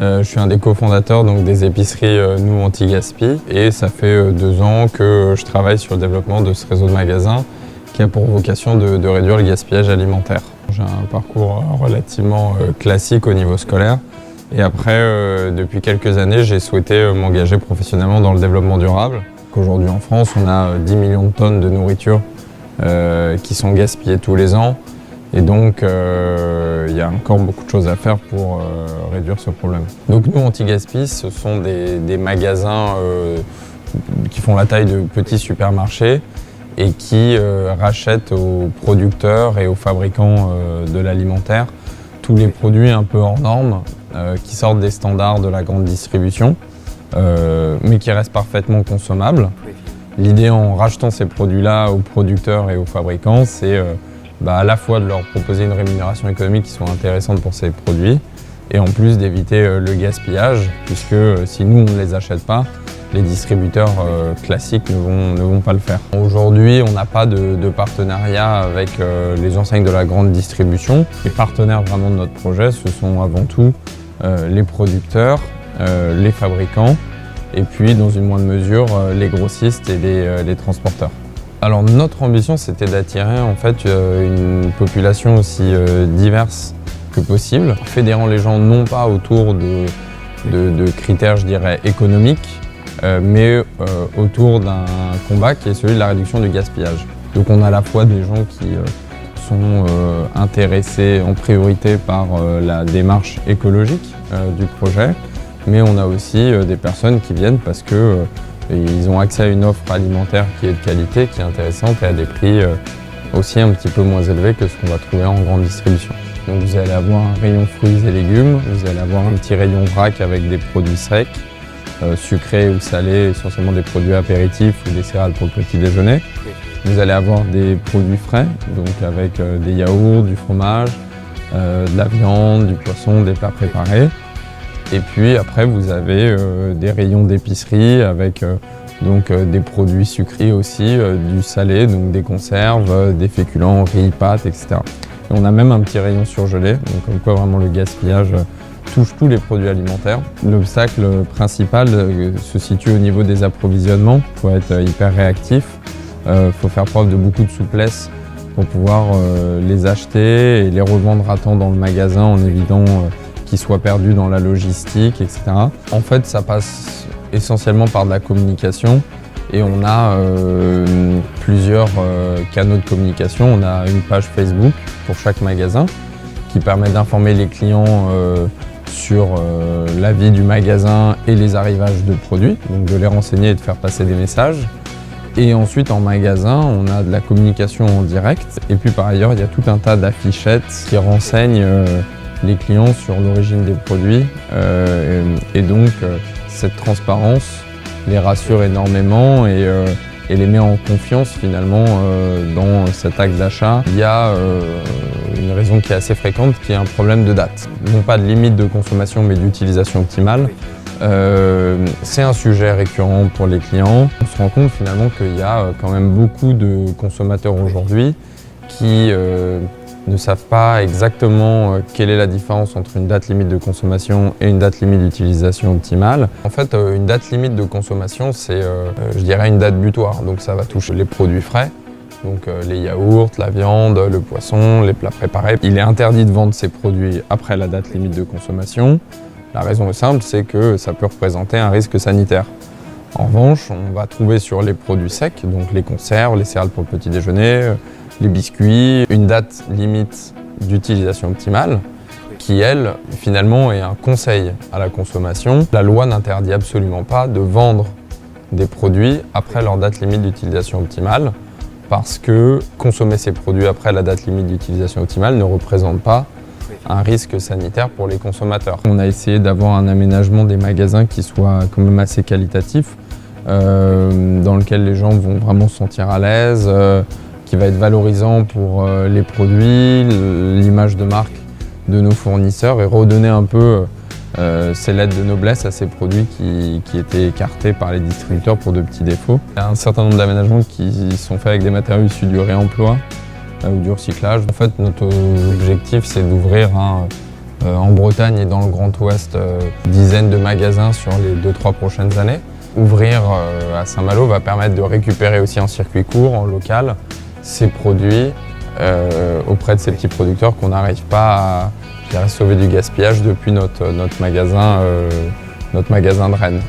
Je suis un des cofondateurs donc, des épiceries Nous Anti-Gaspi et ça fait 2 ans que je travaille sur le développement de ce réseau de magasins qui a pour vocation de réduire le gaspillage alimentaire. J'ai un parcours relativement classique au niveau scolaire et après, depuis quelques années, j'ai souhaité m'engager professionnellement dans le développement durable. Aujourd'hui en France, on a 10 millions de tonnes de nourriture qui sont gaspillées tous les ans. Et donc, il y a encore beaucoup de choses à faire pour réduire ce problème. Donc nous, Anti-Gaspi, ce sont des magasins qui font la taille de petits supermarchés et qui rachètent aux producteurs et aux fabricants de l'alimentaire tous les produits un peu hors normes qui sortent des standards de la grande distribution, mais qui restent parfaitement consommables. L'idée en rachetant ces produits-là aux producteurs et aux fabricants, c'est à la fois de leur proposer une rémunération économique qui soit intéressante pour ces produits et en plus d'éviter le gaspillage puisque si nous on ne les achète pas, les distributeurs classiques ne vont pas le faire. Aujourd'hui, on n'a pas de partenariat avec les enseignes de la grande distribution. Les partenaires vraiment de notre projet, ce sont avant tout les producteurs, les fabricants et puis dans une moindre mesure les grossistes et les transporteurs. Alors notre ambition, c'était d'attirer en fait une population aussi diverse que possible, fédérant les gens non pas autour de critères, je dirais, économiques, mais autour d'un combat qui est celui de la réduction du gaspillage. Donc on a à la fois des gens qui sont intéressés en priorité par la démarche écologique du projet, mais on a aussi des personnes qui viennent parce que ils ont accès à une offre alimentaire qui est de qualité, qui est intéressante et à des prix aussi un petit peu moins élevés que ce qu'on va trouver en grande distribution. Donc vous allez avoir un rayon fruits et légumes, vous allez avoir un petit rayon vrac avec des produits secs, sucrés ou salés, essentiellement des produits apéritifs ou des céréales pour le petit déjeuner. Vous allez avoir des produits frais, donc avec des yaourts, du fromage, de la viande, du poisson, des plats préparés. Et puis après, vous avez des rayons d'épicerie avec des produits sucrés aussi, du salé, donc des conserves, des féculents, riz, pâtes, etc. Et on a même un petit rayon surgelé, donc comme quoi vraiment le gaspillage touche tous les produits alimentaires. L'obstacle principal se situe au niveau des approvisionnements. Il faut être hyper réactif, il faut faire preuve de beaucoup de souplesse pour pouvoir les acheter et les revendre à temps dans le magasin en évitant qu'ils soient perdus dans la logistique, etc. En fait, ça passe essentiellement par de la communication et on a plusieurs canaux de communication. On a une page Facebook pour chaque magasin qui permet d'informer les clients sur la vie du magasin et les arrivages de produits, donc de les renseigner et de faire passer des messages. Et ensuite, en magasin, on a de la communication en direct. Et puis par ailleurs, il y a tout un tas d'affichettes qui renseignent les clients sur l'origine des produits et donc cette transparence les rassure énormément et les met en confiance finalement dans cet acte d'achat. Il y a une raison qui est assez fréquente qui est un problème de date. Non pas de limite de consommation mais d'utilisation optimale. C'est un sujet récurrent pour les clients. On se rend compte finalement qu'il y a quand même beaucoup de consommateurs aujourd'hui qui ne savent pas exactement quelle est la différence entre une date limite de consommation et une date limite d'utilisation optimale. En fait, une date limite de consommation, c'est, je dirais, une date butoir. Donc ça va toucher les produits frais, donc les yaourts, la viande, le poisson, les plats préparés. Il est interdit de vendre ces produits après la date limite de consommation. La raison est simple, c'est que ça peut représenter un risque sanitaire. En revanche, on va trouver sur les produits secs, donc les conserves, les céréales pour le petit déjeuner, les biscuits, une date limite d'utilisation optimale qui, elle, finalement, est un conseil à la consommation. La loi n'interdit absolument pas de vendre des produits après leur date limite d'utilisation optimale parce que consommer ces produits après la date limite d'utilisation optimale ne représente pas un risque sanitaire pour les consommateurs. On a essayé d'avoir un aménagement des magasins qui soit quand même assez qualitatif, dans lequel les gens vont vraiment se sentir à l'aise, qui va être valorisant pour les produits, l'image de marque de nos fournisseurs et redonner un peu ces lettres de noblesse à ces produits qui étaient écartés par les distributeurs pour de petits défauts. Il y a un certain nombre d'aménagements qui sont faits avec des matériaux issus du réemploi ou du recyclage. En fait, notre objectif, c'est d'ouvrir en Bretagne et dans le Grand Ouest, dizaines de magasins sur les 2-3 prochaines années. Ouvrir à Saint-Malo va permettre de récupérer aussi en circuit court, en local, ces produits auprès de ces petits producteurs qu'on n'arrive pas à sauver du gaspillage depuis notre magasin de Rennes.